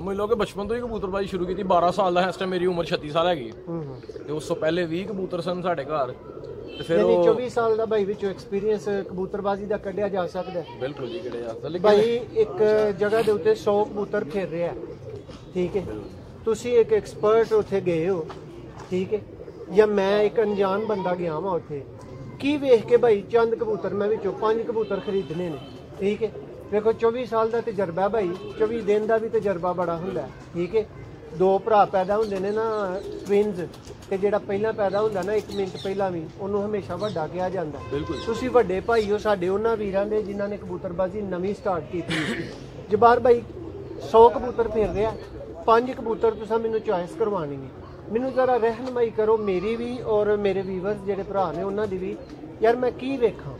समझ लो कि बचपन तो ही कबूतरबाजी शुरू की थी। 12 साल का इस टाइम मेरी उम्र 36 साल हैगी ते उस तो पहले 20 कबूतर सन साडे घर ते फिर 24 साल ਦਾ ਭਾਈ ਵਿੱਚੋਂ ਐਕਸਪੀਰੀਅੰਸ ਕਬੂਤਰਬਾਜ਼ੀ ਦਾ ਕੱਢਿਆ ਜਾ ਸਕਦਾ ਹੈ। बिल्कुल जी कड़े जा लेकिन ਭਾਈ ਇੱਕ ਜਗ੍ਹਾ ਦੇ ਉੱਤੇ 100 ਕਬੂਤਰ ਫਿਰ ਰਿਹਾ ਠੀਕ ਹੈ, ਤੁਸੀਂ ਇੱਕ ਐਕਸਪਰਟ ਉੱਥੇ ਗਏ ਹੋ ਠੀਕ ਹੈ, ਜਾਂ ਮੈਂ ਇੱਕ ਅਣਜਾਣ ਬੰਦਾ ਗਿਆ ਵਾਂ ਉੱਥੇ, ਕੀ ਵੇਖ ਕੇ ਭਾਈ ਚੰਦ ਕਬੂਤਰ ਮੈਂ ਵਿੱਚੋਂ 5 ਕਬੂਤਰ ਖਰੀਦਣੇ ਨੇ ਠੀਕ ਹੈ। ਵੇਖੋ 24 ਸਾਲ ਦਾ ਤਜਰਬਾ ਭਾਈ, 24 ਦਿਨ ਦਾ ਵੀ ਤਜਰਬਾ ਬੜਾ ਹੁੰਦਾ ਠੀਕ ਹੈ। ਦੋ ਭਰਾ ਪੈਦਾ ਹੁੰਦੇ ਨੇ ਨਾ ਟਵਿਨਸ, ਤੇ ਜਿਹੜਾ ਪਹਿਲਾਂ ਪੈਦਾ ਹੁੰਦਾ ਨਾ 1 ਮਿੰਟ ਪਹਿਲਾਂ ਵੀ ਉਹਨੂੰ ਹਮੇਸ਼ਾ ਵੱਡਾ ਕਿਹਾ ਜਾਂਦਾ। ਬਿਲਕੁਲ ਤੁਸੀਂ ਵੱਡੇ ਭਾਈ ਹੋ ਸਾਡੇ ਉਹਨਾਂ ਵੀਰਾਂ ਦੇ ਜਿਨ੍ਹਾਂ ਨੇ ਕਬੂਤਰਬਾਜ਼ੀ ਨਵੀਂ ਸਟਾਰਟ ਕੀਤੀ। ਜਬਾਰ ਭਾਈ 100 ਕਬੂਤਰ ਫਿਰ ਰਿਹਾ, 5 ਕਬੂਤਰ ਤੁਸੀਂ ਮੈਨੂੰ ਚੁਆਇਸ ਕਰਵਾਉਣੀ ਹੈ, ਮੈਨੂੰ ਜ਼ਰਾ ਰਹਿਨਮਾਈ ਕਰੋ ਮੇਰੀ ਵੀ ਔਰ ਮੇਰੇ ਵੀਵਰਸ ਜਿਹੜੇ ਭਰਾ ਨੇ ਉਹਨਾਂ ਦੀ ਵੀ, ਯਾਰ ਮੈਂ ਕੀ ਵੇਖਾਂ।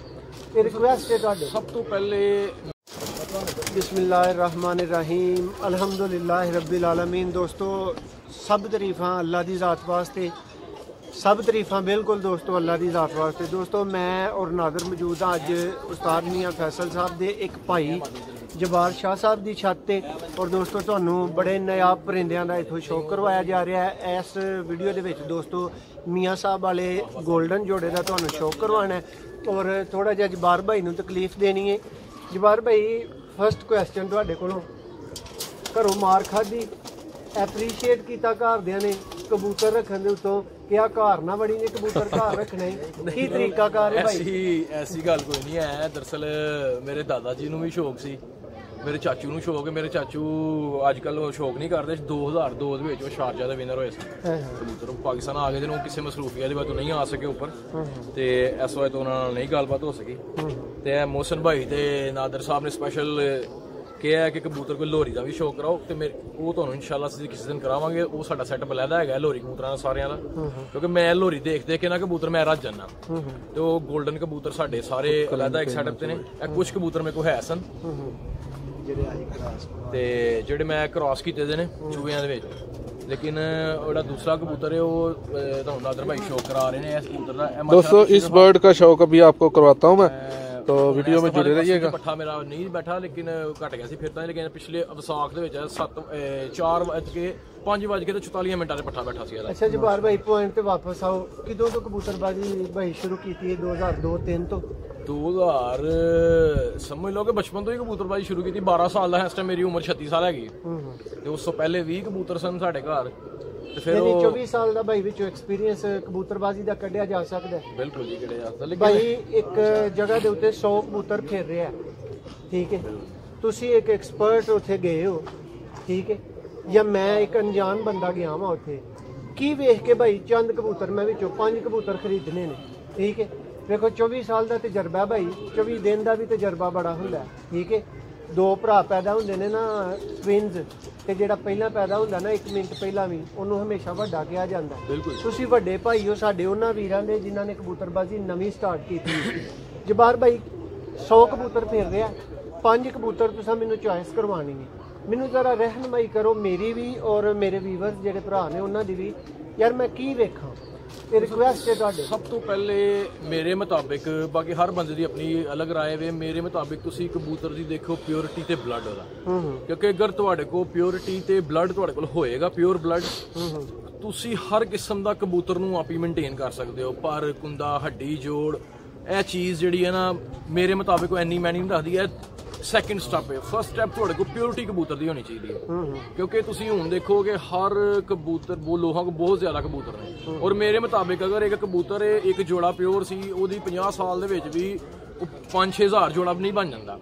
ਇਹ ਰਿਕੁਐਸਟ ਹੈ ਤੁਹਾਡੇ। सब तो पहले बिस्मिल्लाहिर्रहमानिर्रहीम अल्हम्दुलिल्लाहि रब्बिल आलमीन। दोस्तों सब तरीफां अल्लाह दी ज़ात वास्ते, सब तरीफां बिल्कुल दोस्तों अल्लाह दी ज़ात वास्ते। दोस्तों मैं और नादर मौजूद हाँ अज उस्ताद मियां फैसल साहब दे एक भाई जबार शाह साहब की छत ते। और दोस्तों तुहानू बड़े नायाब परिंदियां दा इत्थों शौक करवाया जा रहा है। इस वीडियो दे विच दोस्तों मियाँ साहब वाले गोल्डन जोड़े का तुहानू शौक करवाना है और थोड़ा जिहा जबार भाई नू तकलीफ देनी है। जबार भाई फर्स्ट क्वेश्चन तुहाडे कोलों, घरों मार खाधी, एप्रीशिएट किया घरदियां ने कबूतर रखने दे उत्तों, क्या घर ना बड़ी ने कबूतर घर रखने की तरीका कार है भाई? ऐसी गल कोई नहीं है। दरअसल मेरे दादा जी नू भी शौक सी, मेरे चाचू नू शौक है। मेरे चाचू अजकल शौक नहीं करते। 2002 ਦੇ ਵਿੱਚ ਉਹ ਸ਼ਾਰਜਾ ਦੇ ਵਿਨਰ ਹੋਏ ਸਨ ਕਬੂਤਰ। ਪਾਕਿਸਤਾਨ ਆ ਗਏ ਤੇ ਉਹ ਕਿਸੇ ਮਸਰੂਫੀਅਤ ਦੀ ਵਜ੍ਹਾ ਤੋਂ ਨਹੀਂ ਆ ਸਕੇ ਉੱਪਰ ਤੇ ਇਸ ਵਜ੍ਹਾ ਤੋਂ ਉਹਨਾਂ ਨਾਲ ਨਹੀਂ ਗੱਲਬਾਤ ਹੋ ਸਕੀ। ਤੇ ਮੋਹਸਨ ਭਾਈ ਤੇ ਨਾਦਰ ਸਾਹਿਬ ਨੇ ਸਪੈਸ਼ਲ ਕਿਹਾ ਹੈ ਕਿ ਕਬੂਤਰ ਕੋਈ ਲੋਰੀ ਦਾ ਵੀ ਸ਼ੌਕ ਕਰਾਓ ਤੇ ਉਹ ਤੁਹਾਨੂੰ ਇਨਸ਼ਾਅੱਲਾ ਅਸੀਂ ਕਿਸੇ ਦਿਨ ਕਰਾਵਾਂਗੇ। ਉਹ ਸਾਡਾ ਸੈਟਅਪ ਲੈਦਾ ਹੈਗਾ ਲੋਰੀ ਕਬੂਤਰਾਂ ਦਾ ਸਾਰਿਆਂ ਦਾ, ਕਿਉਂਕਿ ਮੈਂ ਲੋਰੀ ਦੇਖ ਦੇਖ ਕੇ ਨਾ ਕਬੂਤਰ ਮੈਂ ਰੱਜ ਜਾਂਦਾ ਤੇ ਉਹ ਗੋਲਡਨ ਕਬੂਤਰ ਸਾਡੇ ਸਾਰੇ ਅਲੱਗਾ ਇੱਕ ਸੈਟਅਪ ਤੇ ਨੇ। ਇਹ ਕੁਝ ਕਬੂਤਰ ਮੇਰੇ ਕੋਲ ਹੈ ਸਨ ਤੇ ਜਿਹੜੇ ਮੈਂ ਕ੍ਰਾਸ ਕੀਤੇ ਦੇ ਨੇ ਚੂਹਿਆਂ ਦੇ ਵਿੱਚ। लेकिन ਜਿਹੜਾ दूसरा कबूतर है वो ਤੁਹਾਨੂੰ ਨਾਦਰ ਭਾਈ ਸ਼ੌਕ ਕਰਾ ਰਹੇ ਨੇ ਇਸ ਕਬੂतर ਦਾ। दोस्तों इस बर्ड का शौक अभी आपको करवाता हूँ मैं, तो वीडियो में जुड़े रहिएगा। पट्ठा मेरा नहीं बैठा लेकिन घट गया सी फिर तां, लेकिन पिछले विसाख ਦੇ ਵਿੱਚ 4:44 ਮਿੰਟਾਂ ਤੇ ਪੱਠਾ ਬੈਠਾ ਸੀ ਇਹਦਾ। अच्छा जबार भाई पॉइंट ਤੇ ਵਾਪਸ ਆਓ, ਕਿਦੋਂ ਤੋਂ ਕਬੂਤਰਬਾਜ਼ੀ ਭਾਈ ਸ਼ੁਰੂ ਕੀਤੀ ਹੈ? 2002-3 ਤੋਂ 2000 ਸਮਝ ਲਓ ਕਿ ਬਚਪਨ ਤੋਂ ਹੀ ਕਬੂਤਰਬਾਜੀ ਸ਼ੁਰੂ ਕੀਤੀ। 12 ਸਾਲ ਦਾ ਇਸ ਟਾਈਮ ਮੇਰੀ ਉਮਰ 36 ਸਾਲ ਹੈਗੀ ਤੇ ਉਸ ਤੋਂ ਪਹਿਲੇ 20 ਕਬੂਤਰ ਸਨ ਸਾਡੇ ਘਰ ਤੇ ਫਿਰ 24 ਸਾਲ ਦਾ ਭਾਈ ਵਿੱਚੋਂ ਐਕਸਪੀਰੀਅੰਸ ਕਬੂਤਰਬਾਜ਼ੀ ਦਾ ਕੱਢਿਆ ਜਾ ਸਕਦਾ ਹੈ। ਬਿਲਕੁਲ ਜੀ ਕੜਿਆ ਜਾ ਸਕਦਾ। ਭਾਈ ਇੱਕ ਜਗ੍ਹਾ ਦੇ ਉੱਤੇ 100 ਕਬੂਤਰ ਫਿਰ ਰਿਹਾ ਠੀਕ ਹੈ, ਤੁਸੀਂ ਇੱਕ ਐਕਸਪਰਟ ਉੱਥੇ ਗਏ ਹੋ ਠੀਕ ਹੈ, ਜਾਂ ਮੈਂ ਇੱਕ ਅਣਜਾਣ ਬੰਦਾ ਗਿਆ ਵਾਂ ਉੱਥੇ, ਕੀ ਵੇਖ ਕੇ ਭਾਈ ਚੰਦ ਕਬੂਤਰ ਮੈਂ ਵਿੱਚੋਂ 5 ਕਬੂਤਰ ਖਰੀਦਣੇ ਨੇ ਠੀਕ ਹੈ। ਵੇਖੋ 24 ਸਾਲ ਦਾ ਤਜਰਬਾ ਭਾਈ, 24 ਦਿਨ ਦਾ ਵੀ ਤਜਰਬਾ ਬੜਾ ਹੁੰਦਾ ਠੀਕ ਹੈ। ਦੋ ਭਰਾ ਪੈਦਾ ਹੁੰਦੇ ਨੇ ਨਾ ਟਵਿਨਸ, ਤੇ ਜਿਹੜਾ ਪਹਿਲਾਂ ਪੈਦਾ ਹੁੰਦਾ ਨਾ 1 ਮਿੰਟ ਪਹਿਲਾਂ ਵੀ ਉਹਨੂੰ ਹਮੇਸ਼ਾ ਵੱਡਾ ਕਿਹਾ ਜਾਂਦਾ। ਤੁਸੀਂ ਵੱਡੇ ਭਾਈ ਹੋ ਸਾਡੇ ਉਹਨਾਂ ਵੀਰਾਂ ਦੇ ਜਿਨ੍ਹਾਂ ਨੇ ਕਬੂਤਰਬਾਜ਼ੀ ਨਵੀਂ ਸਟਾਰਟ ਕੀਤੀ। ਜਬਾਰ ਭਾਈ 100 ਕਬੂਤਰ ਫਿਰ ਰਿਹਾ, 5 ਕਬੂਤਰ ਤੁਸੀਂ ਮੈਨੂੰ ਚੁਆਇਸ ਕਰਵਾਉਣੀ ਹੈ, ਮੈਨੂੰ ਜ਼ਰਾ ਰਹਿਨਮਾਈ ਕਰੋ ਮੇਰੀ ਵੀ ਔਰ ਮੇਰੇ ਵੀਵਰਸ ਜਿਹੜੇ ਭਰਾ ਨੇ ਉਹਨਾਂ ਦੀ ਵੀ, ਯਾਰ ਮੈਂ ਕੀ ਵੇਖਾਂ। ਇਹ ਰਿਕੁਐਸਟ ਹੈ ਤੁਹਾਡੇ। ਸਭ ਤੋਂ ਪਹਿਲੇ ਮੇਰੇ ਮੁਤਾਬਿਕ, ਬਾਕੀ ਹਰ ਬੰਦੇ ਦੀ ਆਪਣੀ ਅਲੱਗ ਰਾਏ ਵੇ, ਮੇਰੇ ਮੁਤਾਬਿਕ ਤੁਸੀਂ ਕਬੂਤਰ ਦੀ ਦੇਖੋ ਪਿਓਰਿਟੀ ਤੇ ਬਲੱਡ ਉਹਦਾ, ਕਿਉਂਕਿ ਅਗਰ ਤੁਹਾਡੇ ਕੋਲ ਪਿਓਰਿਟੀ ਤੇ ਬਲੱਡ ਤੁਹਾਡੇ ਕੋਲ ਹੋਏਗਾ, ਪਿਓਰ ਬਲੱਡ, ਤੁਸੀਂ ਹਰ ਕਿਸਮ ਦਾ ਕਬੂਤਰ ਨੂੰ ਆਪ ਹੀ ਮੇਨਟੇਨ ਕਰ ਸਕਦੇ ਹੋ। ਪਰ ਕੁੰਦਾ ਹੱਡੀ ਜੋੜ ਇਹ ਚੀਜ਼ ਜਿਹੜੀ ਹੈ ਨਾ ਮੇਰੇ ਮੁਤਾਬਿਕ ਉਹ ਇੰਨੀ ਮੈਨੀ ਨਹੀਂ ਰੱਖਦੀ ਹੈ। ਸੈਕਿੰਡ ਸਟੈਪ ਹੈ, ਫਸਟ ਸਟੈਪ ਤੁਹਾਡੇ ਕੋਲ ਪਿਓਰਿਟੀ ਕਬੂਤਰ ਦੀ ਹੋਣੀ ਚਾਹੀਦੀ ਹੈ, ਕਿਉਂਕਿ ਤੁਸੀਂ ਹੁਣ ਦੇਖੋ ਕਿ ਹਰ ਕਬੂਤਰ ਲੋਹਾਂ ਕੋ ਬਹੁਤ ਜ਼ਿਆਦਾ ਕਬੂਤਰ ਨੇ। ਔਰ ਮੇਰੇ ਮੁਤਾਬਿਕ ਅਗਰ ਇੱਕ ਕਬੂਤਰ ਇੱਕ ਜੋੜਾ ਪਿਓਰ ਸੀ, ਉਹਦੀ 50 ਸਾਲ ਦੇ ਵਿੱਚ ਵੀ 5-6 ਹਜ਼ਾਰ ਜੋੜਾ ਨਹੀਂ ਬਣ ਜਾਂਦਾ।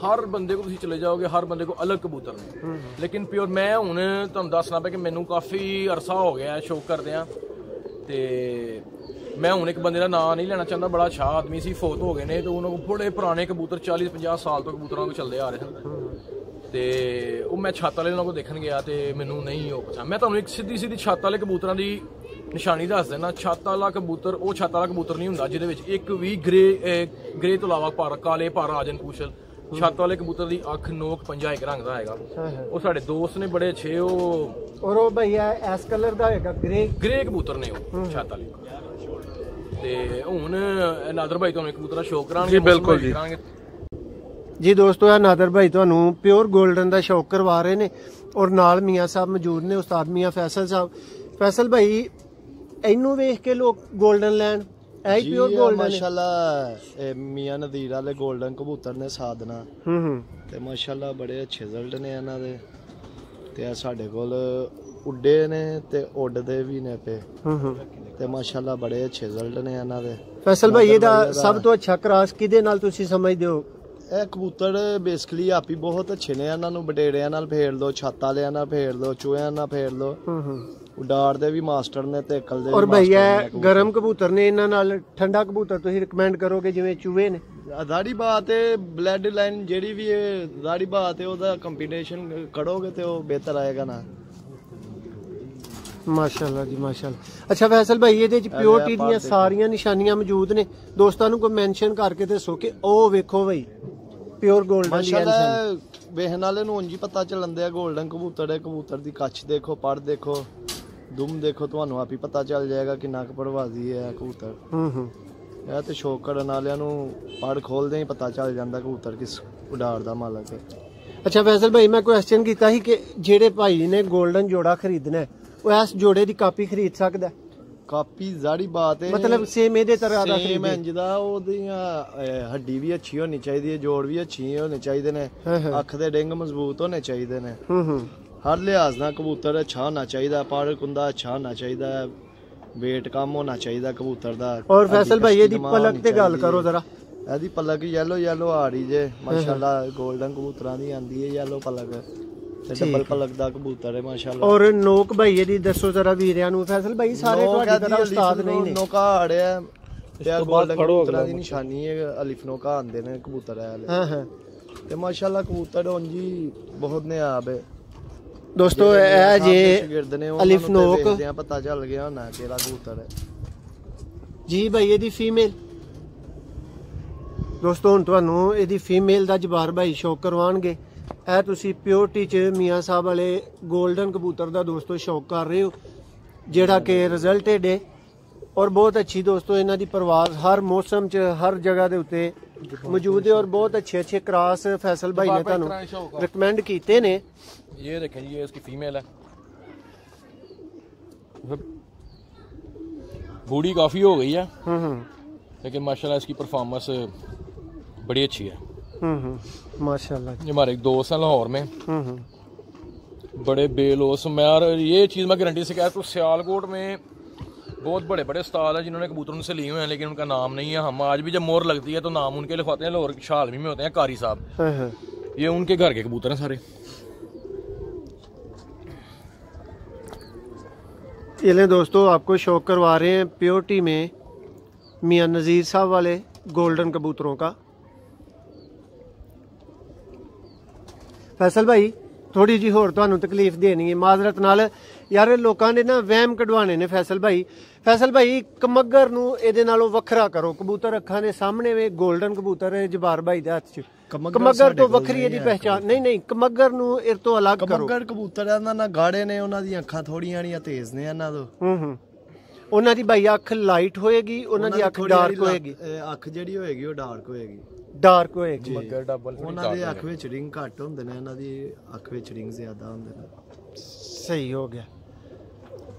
ਹਰ ਬੰਦੇ ਕੋ ਤੁਸੀਂ ਚਲੇ ਜਾਓਗੇ, ਹਰ ਬੰਦੇ ਕੋ ਅਲੱਗ ਕਬੂਤਰ ਨੇ। ਲੇਕਿਨ ਪਿਓਰ ਮੈਂ ਹੁਣ ਤੁਹਾਨੂੰ ਦੱਸਣਾ ਪਿਆ ਕਿ ਮੈਨੂੰ ਕਾਫੀ ਅਰਸਾ ਹੋ ਗਿਆ ਸ਼ੌਕ ਕਰਦਿਆਂ, ਤੇ ਮੈਂ ਹੁਣ ਇੱਕ ਬੰਦੇ ਦਾ ਨਾਂ ਨਹੀਂ ਲੈਣਾ ਚਾਹੁੰਦਾ, ਬੜਾ ਅੱਛਾ ਆਦਮੀ ਸੀ, ਫੌਤ ਹੋ ਗਏ ਨੇ, ਤੇ ਉਹਨਾਂ ਕੋਲ ਬੜੇ ਪੁਰਾਣੇ ਕਬੂਤਰ 40-50 ਸਾਲ ਤੋਂ ਕਬੂਤਰਾਂ ਕੋਲ ਚੱਲਦੇ ਆ ਰਹੇ ਸਨ। ਤੇ ਉਹ ਮੈਂ ਛੱਤ ਵਾਲੇ ਉਹਨਾਂ ਕੋਲ ਦੇਖਣ ਗਿਆ ਤੇ ਮੈਨੂੰ ਨਹੀਂ ਉਹ ਪਸੰਦ। ਮੈਂ ਤੁਹਾਨੂੰ ਇੱਕ ਸਿੱਧੀ ਛੱਤ ਵਾਲੇ ਕਬੂਤਰਾਂ ਦੀ ਨਿਸ਼ਾਨੀ ਦੱਸ ਦੇਣਾ। ਛੱਤ ਵਾਲਾ ਕਬੂਤਰ ਉਹ ਛੱਤ ਵਾਲਾ ਕਬੂਤਰ ਨਹੀਂ ਹੁੰਦਾ ਜਿਹਦੇ ਵਿੱਚ ਇੱਕ ਵੀ ਗ੍ਰੇ ਤੋਂ ਇਲਾਵਾ ਕਾਲੇ ਪਰ ਆ ਜਾਣ ਪੂਛਲ। ਛੱਤ ਵਾਲੇ ਕਬੂਤਰ ਦੀ ਅੱਖ, ਨੋਕ, ਪੰਜਾ ਇੱਕ ਰੰਗ ਦਾ ਹੈਗਾ। ਉਹ ਸਾਡੇ ਦੋਸਤ ਨੇ ਬੜੇ ਅੱਛੇ, ਉਹ ਭਈਆ ਇਸ ਕਲਰ ਦਾ ਹੈਗਾ, ਗ੍ਰੇ ਕਬੂਤਰ ਨੇ ਉਹ ਛੱਤ ਵਾਲੇ। ਤੇ ਹੁਣ ਨਾਦਰ ਭਾਈ ਤੁਹਾਨੂੰ ਕਬੂਤਰ ਦਾ ਸ਼ੌਕ ਕਰਾਂਗੇ। ਬਿਲਕੁਲ ਜੀ। ਜੀ ਦੋਸਤੋ ਇਹ ਨਾਦਰ ਭਾਈ ਤੁਹਾਨੂੰ ਪਿਓਰ 골ਡਨ ਦਾ ਸ਼ੌਕ ਕਰਵਾ ਰਹੇ ਨੇ ਔਰ ਨਾਲ ਮੀਆਂ ਸਾਹਿਬ ਮੌਜੂਦ ਨੇ ਉਸਤਾਦ ਮੀਆਂ ਫੈਸਲ ਸਾਹਿਬ। ਫੈਸਲ ਭਾਈ ਇਹਨੂੰ ਵੇਖ ਕੇ ਲੋਕ 골ਡਨ ਲੈਣ ਐ ਹੀ ਪਿਓਰ 골ਡਨ ਮਾਸ਼ਾਅੱਲਾ ਮੀਆਂ ਨਦੀਰ ਵਾਲੇ 골ਡਨ ਕਬੂਤਰ ਨੇ ਸਾਧਨਾ ਤੇ ਮਾਸ਼ਾਅੱਲਾ ਬੜੇ ਅੱਛੇ ਰਿਜ਼ਲਟ ਨੇ ਇਹਨਾਂ ਦੇ ਤੇ ਆ ਸਾਡੇ ਕੋਲ ਉੱਡੇ ਨੇ ਤੇ ਉੱਡਦੇ ਵੀ ਨੇ ਪਏ ਤੇ ਮਾਸ਼ਾਅੱਲਾ ਬੜੇ ਅੱਛੇ ਰਿਜ਼ਲਟ ਨੇ ਇਹਨਾਂ ਦੇ। ਫੈਸਲ ਭਾਈ ਇਹਦਾ ਸਭ ਤੋਂ ਅੱਛਾ ਕ੍ਰਾਸ ਕਿਹਦੇ ਨਾਲ ਤੁਸੀਂ ਸਮਝਦੇ ਹੋ? ਇਹ ਕਬੂਤਰ ਬੇਸਿਕਲੀ ਆਪੀ ਬਹੁਤ ਅੱਛੇ ਨੇ, ਇਹਨਾਂ ਨੂੰ ਬਟੇੜਿਆਂ ਨਾਲ ਫੇਰ ਲੋ, ਛੱਤ ਵਾਲਿਆਂ ਨਾਲ ਫੇਰ ਲੋ, ਚੂਹਿਆਂ ਨਾਲ ਫੇਰ ਲੋ, ਉਡਾਰ ਦੇ ਵੀ ਮਾਸਟਰ ਨੇ ਤੇ ਅਕਲ ਦੇ ਵੀ। ਔਰ ਭਾਈ ਇਹ ਗਰਮ ਕਬੂਤਰ ਨੇ, ਇਹਨਾਂ ਨਾਲ ਠੰਡਾ ਕਬੂਤਰ ਤੁਸੀਂ ਰਿਕਮੈਂਡ ਕਰੋਗੇ ਜਿਵੇਂ ਚੂਹੇ ਨੇ? ਦਾੜੀ ਬਾਤ ਹੈ ਬਲੱਡ ਲਾਈਨ ਜਿਹੜੀ ਵੀ ਹੈ ਦਾੜੀ ਬਾਤ ਹੈ ਉਹਦਾ ਕੰਪੀਟੀਸ਼ਨ ਕਰੋਗੇ ਤੇ ਉਹ ਬਿਹਤਰ ਆਏਗਾ ਨਾ। ਮਾਸ਼ਾਅੱਲਾ ਜੀ ਮਾਸ਼ਾਅੱਲਾ। ਅੱਛਾ ਫੈਸਲ ਭਾਈ ਇਹਦੇ ਚ ਪਿਓਰਟੀ ਦੀਆਂ ਸਾਰੀਆਂ ਨਿਸ਼ਾਨੀਆਂ ਮੌਜੂਦ ਨੇ, ਦੋਸਤਾਂ ਨੂੰ ਕੋਈ ਮੈਂਸ਼ਨ ਕਰਕੇ ਦੱਸੋ ਕਿ ਉਹ ਵੇਖੋ ਭਾਈ ਪਿਓਰ 골ਡਨ ਦੀ ਮਾਸ਼ਾਅੱਲਾ ਵੇਖਣ ਵਾਲੇ ਨੂੰ ਉਂਝ ਹੀ ਪਤਾ ਚੱਲਦਾ ਹੈ 골ਡਨ ਕਬੂਤਰ ਹੈ। ਕਬੂਤਰ ਦੀ ਕੱਛ ਦੇਖੋ, ਪਰ ਦੇਖੋ, ਦੁਮ ਦੇਖੋ, ਤੁਹਾਨੂੰ ਆਪ ਹੀ ਪਤਾ ਚੱਲ ਜਾਏਗਾ ਕਿੰਨਾ ਕੁ ਪਰਵਾਜ਼ੀ ਹੈ ਕਬੂਤਰ। ਇਹ ਤੇ ਸ਼ੌਕ ਕਰਨ ਵਾਲਿਆਂ ਨੂੰ ਪੜ ਖੋਲਦੇ ਹੀ ਪਤਾ ਚੱਲ ਜਾਂਦਾ ਕਬੂਤਰ ਕਿਸ ਉਡਾਰ ਦਾ ਮਾਲਕ ਹੈ। ਅੱਛਾ ਫੈਸਲ ਭਾਈ ਮੈਂ ਕੁਐਸਚਨ ਕੀਤਾ ਸੀ ਕਿ ਜਿਹੜੇ ਭਾਈ ਨੇ 골ਡਨ ਜੋੜਾ ਖਰੀਦਣਾ ਉਹ ਇਸ ਜੋੜੇ ਦੀ ਕਾਪੀ ਖਰੀਦ ਸਕਦਾ? ਕਾਪੀ ਜ਼ਾੜੀ ਬਾਤ ਹੈ, ਮਤਲਬ ਸੇਮ ਇਹਦੇ ਤਰ੍ਹਾਂ ਦਾ ਸੇਮ ਇੰਜ ਦਾ, ਉਹਦੀਆਂ ਹੱਡੀ ਵੀ ਅੱਛੀ ਹੋਣੀ ਚਾਹੀਦੀ ਹੈ, ਜੋੜ ਵੀ ਅੱਛੀ ਹੋਣੇ ਚਾਹੀਦੇ ਨੇ, ਅੱਖ ਦੇ ਡਿੰਗ ਮਜ਼ਬੂਤ ਹੋਣੇ ਚਾਹੀਦੇ ਨੇ, ਹਰ ਲਿਹਾਜ਼ ਨਾਲ ਕਬੂਤਰ ਅੱਛਾ ਹੋਣਾ ਚਾਹੀਦਾ, ਪਰ ਕੁੰਦਾ ਅੱਛਾ ਹੋਣਾ ਚਾਹੀਦਾ, ਵੇਟ ਕਮ ਹੋਣਾ ਚਾਹੀਦਾ ਕਬੂਤਰ ਦਾ। ਔਰ ਫੈਸਲ ਭਾਈ ਇਹਦੀ ਪਲਕ ਤੇ ਗੱਲ ਕਰੋ ਜ਼ਰਾ। ਇਹਦੀ ਪਲਕ ਯੈਲੋ ਆ ਰਹੀ ਜੇ ਮਾਸ਼ਾਅੱਲਾ, 골ਡਨ ਕਬੂਤਰਾਂ ਦੀ ਆਂਦੀ ਹੈ ਯੈਲੋ ਪਲਕ ਤੇ ਡਬਲ ਪਲਕ ਦਾ ਕਬੂਤਰ ਹੈ ਮਾਸ਼ਾਅੱਲਾ। ਔਰ ਨੋਕ ਭਾਈ ਇਹਦੀ ਦੱਸੋ ਜ਼ਰਾ ਵੀਰਿਆਂ ਨੂੰ। ਫੈਸਲ ਭਾਈ ਸਾਰੇ ਤੁਹਾਡੀ ਤਰ੍ਹਾਂ ਉਸਤਾਦ ਨਹੀਂ ਨੇ। ਨੋਕਾ ਆੜਿਆ ਤੇ 골ਡਨ ਕਬੂਤਰਾਂ ਦੀ ਨਿਸ਼ਾਨੀ ਹੈ, ਅਲਿਫ ਨੋਕਾ ਆਂਦੇ ਨੇ ਕਬੂਤਰ ਵਾਲੇ ਤੇ ਮਾਸ਼ਾਅੱਲਾ ਕਬੂਤਰ ਉਂਜੀ ਬਹੁਤ ਨਿਆਬ ਹੈ ਦੋਸਤੋ। ਇਹ ਜੇ ਅਲਿਫ ਨੋਕ ਪਤਾ ਚੱਲ ਗਿਆ ਨਾ ਕਿਹੜਾ ਕਬੂਤਰ ਹੈ ਜੀ ਭਾਈ। ਇਹਦੀ ਫੀਮੇਲ ਦੋਸਤੋ ਹੁਣ ਤੁਹਾਨੂੰ ਇਹਦੀ ਫੀਮੇਲ ਦਾ ਜਬਾਰ ਭਾਈ ਸ਼ੌਕ ਕਰਵਾਉਣਗੇ। ਇਹ ਤੁਸੀਂ ਪਿਓਰਟੀ ਚ ਮੀਆਂ ਸਾਹਿਬ ਵਾਲੇ 골ਡਨ ਕਬੂਤਰ ਦਾ ਦੋਸਤੋ ਸ਼ੌਕ ਕਰ ਰਹੇ ਹੋ ਜਿਹੜਾ ਕਿ ਰਿਜ਼ਲਟਡ ਹੈ ਔਰ ਬਹੁਤ ਅੱਛੀ ਦੋਸਤੋ ਇਹਨਾਂ ਦੀ ਪਰਵਾਜ਼ ਹਰ ਮੌਸਮ ਚ ਹਰ ਜਗ੍ਹਾ ਦੇ ਉੱਤੇ ਮੌਜੂਦ ਹੈ ਔਰ ਬਹੁਤ अच्छे क्रास फैसल भाई ने ਤੁਹਾਨੂੰ रिकमेंड ਕੀਤੇ ਨੇ। ये देखें जी, ये इसकी फीमेल है, बूढ़ी काफ़ी हो गई है लेकिन माशाल्लाह इसकी परफॉर्मेंस बड़ी अच्छी है माशाल्लाह। ये हमारे एक दोस्त हैं लाहौर में, बड़े बेलोस। मैं यार ये चीज़ मैं गारंटी से कहता हूँ, सियालकोट में बहुत बड़े बड़े उस्ताद हैं जिन्होंने कबूतर उनसे लिए हुए हैं लेकिन उनका नाम नहीं है। हम आज भी जब मोहर लगती है तो नाम उनके लिखवाते हैं। लाहौर शालमी में होते हैं कारी साहब, ये उनके घर के कबूतर हैं सारे। ये दोस्तों आपको शौक करवा रहे हैं प्योरिटी में मियां नज़ीर साहब वाले गोल्डन कबूतरों का। फैसल भाई थोड़ी जी होर तुहानू तकलीफ देनी है माजरत नाल यार, लोगों ने ना वहम कढवाने ने। फैसल भाई कमगर नू इहदे नालों वखरा करो। कबूतर अखां दे सामने वे गोल्डन कबूतर है जबार भाई दे हत्थ च, कमगर तो वखरी इहदी पहचान नहीं कमगर नू इस तो अलग करो। कमगर कबूतर ਇਹਨਾਂ ਨਾਲ ਗਾੜੇ ਨੇ, ਉਹਨਾਂ ਦੀਆਂ ਅੱਖਾਂ ਥੋੜੀਆਂ ਜਿਹੜੀਆਂ ਤੇਜ਼ ਨੇ ਇਹਨਾਂ ਤੋਂ। ਉਹਨਾਂ ਦੀ ਭਾਈ ਅੱਖ ਲਾਈਟ ਹੋਏਗੀ, ਉਹਨਾਂ ਦੀ ਅੱਖ ਡਾਰਕ ਹੋਏਗੀ। ਅੱਖ ਜਿਹੜੀ ਹੋਏਗੀ ਉਹ ਡਾਰਕ ਹੋਏਗੀ, ਡਾਰਕ ਹੋਏਗੀ। ਮਗਰ ਡਬਲ ਉਹਨਾਂ ਦੀ ਅੱਖ ਵਿੱਚ ਰਿੰਗ ਘੱਟ ਹੁੰਦੇ ਨੇ, ਇਹਨਾਂ ਦੀ ਅੱਖ ਵਿੱਚ ਰਿੰਗ ਜ਼ਿਆਦਾ ਹੁੰਦੇ ਨੇ। ਸਹੀ ਹੋ ਗਿਆ।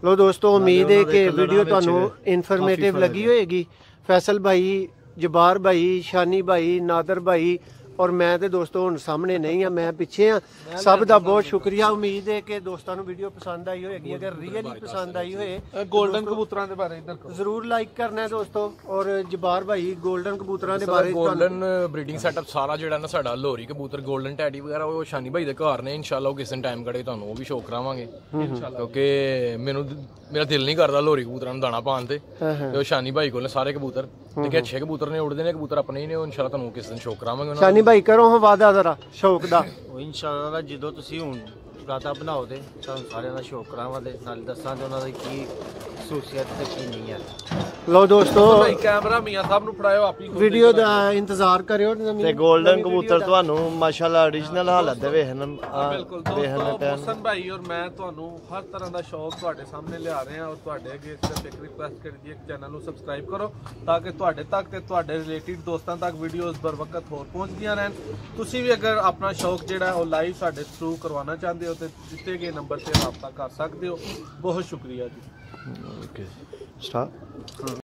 लो दोस्तों उम्मीद है कि वीडियो तुहानू इन्फॉर्मेटिव लगी होएगी। फैसल भाई, जबार भाई, शानी भाई, नादर भाई और मैं तो दोस्तों हुण सामने नहीं हाँ, मैं पिछे हाँ। सब का बहुत शुक्रिया। उम्मीद है कि दोस्तों नू वीडियो पसंद आई होएगी। अगर रियली पसंद आई होए गोल्डन कबूतरां दे बारे इधर जरूर लाइक करना है दोस्तों। और जबार भाई गोल्डन कबूतरां दे बारे गोल्डन ब्रीडिंग सेटअप सारा ਜਿਹੜਾ ਨਾ ਸਾਡਾ ਲੋਰੀ ਕਬੂਤਰ 골ਡਨ ਟੈਡੀ ਵਗੈਰਾ ਉਹ ਸ਼ਾਨੀ ਭਾਈ ਦੇ ਘਰ ਨੇ। ਇਨਸ਼ਾਅੱਲਾ ਉਹ ਕਿਸੇ ਟਾਈਮ ਕੜੇ ਤੁਹਾਨੂੰ ਉਹ ਵੀ ਸ਼ੌਕ ਕਰਾਵਾਂਗੇ ਕਿਉਂਕਿ ਮੇਰਾ ਦਿਲ ਨਹੀਂ ਕਰਦਾ ਲੋਰੀ ਕਬੂਤਰਾਂ ਨੂੰ ਦਾਣਾ ਪਾਣ ਤੇ ਉਹ ਸ਼ਾਨੀ ਭਾਈ ਕੋਲ ਨੇ ਸਾਰੇ ਕਬੂਤਰ ਦੇਖੇ ਅੱਛੇ ਕਬੂਤਰ ਨੇ, ਉੜਦੇ ਨੇ ਕਬੂਤਰ ਆਪਣੇ ਹੀ ਨੇ। ਉਹ ਇਨਸ਼ਾਅੱਲਾ ਤੁਹਾਨੂੰ ਕਿਸੇ ਦਿਨ ਸ਼ੌਕ ਕਰਾਵਾਂਗੇ। शानी भाई करो हाँ वादा जरा शौक दा। इंशाअल्लाह ਜਦੋਂ ਤੁਸੀਂ ਹੁਣ ਰਾਤਾ ਬਣਾਓ ਤੇ ਤੁਹਾਨੂੰ ਸਾਰਿਆਂ ਦਾ ਸ਼ੌਕ ਕਰਾਵਾਂਗੇ, ਨਾਲ ਦੱਸਾਂਗੇ ਉਹਨਾਂ ਦੀ ਕੀ ਖਸੂਸੀਅਤ ਯਕੀਨੀ ਹੈ। ਲਓ ਦੋਸਤੋ ਭਾਈ ਕੈਮਰਾ ਮੀਆਂ ਸਾਹਿਬ ਨੂੰ ਫੜਾਇਓ ਆਪੀ ਵੀਡੀਓ ਦਾ ਇੰਤਜ਼ਾਰ ਕਰਿਓ। ਤੇ ਗੋਲਡਨ ਕਬੂਤਰ ਤੁਹਾਨੂੰ ਮਾਸ਼ਾਅੱਲਾ origignal ਹਾਲਤ ਦੇ ਵੇਖਣ ਬਿਲਕੁਲ ਦੋਸਤੋ ਮੋਹਸਨ ਭਾਈ ਔਰ ਮੈਂ ਤੁਹਾਨੂੰ ਹਰ ਤਰ੍ਹਾਂ ਦਾ ਸ਼ੌਕ ਤੁਹਾਡੇ ਸਾਹਮਣੇ ਲਿਆ ਰਹੇ ਹਾਂ ਔਰ ਤੁਹਾਡੇ ਅੱਗੇ ਸਿਰਫ ਇੱਕ ਰਿਕੁਐਸਟ ਕਰੀਦੀ ਹੈ ਕਿ ਚੈਨਲ ਨੂੰ ਸਬਸਕ੍ਰਾਈਬ ਕਰੋ ਤਾਂ ਕਿ ਤੁਹਾਡੇ ਤੱਕ ਤੇ ਤੁਹਾਡੇ ਰਿਲੇਟਿਡ ਦੋਸਤਾਂ ਤੱਕ ਵੀਡੀਓਜ਼ ਬਰ ਵਕਤ ਹੋਰ ਪਹੁੰਚਦੀਆਂ ਰਹਿਣ। ਤੁਸੀਂ ਵੀ ਅਗਰ ਆਪਣਾ ਸ਼ੌਕ ਜਿਹੜਾ ਉਹ ਲਾਈਵ ਸਾਡੇ ਥਰੂ ਕਰਵਾਉਣਾ ਚਾਹੁੰਦੇ ਹੋ ਤੇ ਦਿੱਤੇ ਗਏ ਨੰਬਰ ਤੇ ਰਾਬਤਾ ਕਰ ਸਕਦੇ ਹੋ। ਬਹੁਤ ਸ਼ੁਕਰੀਆ ਜੀ। Okay start.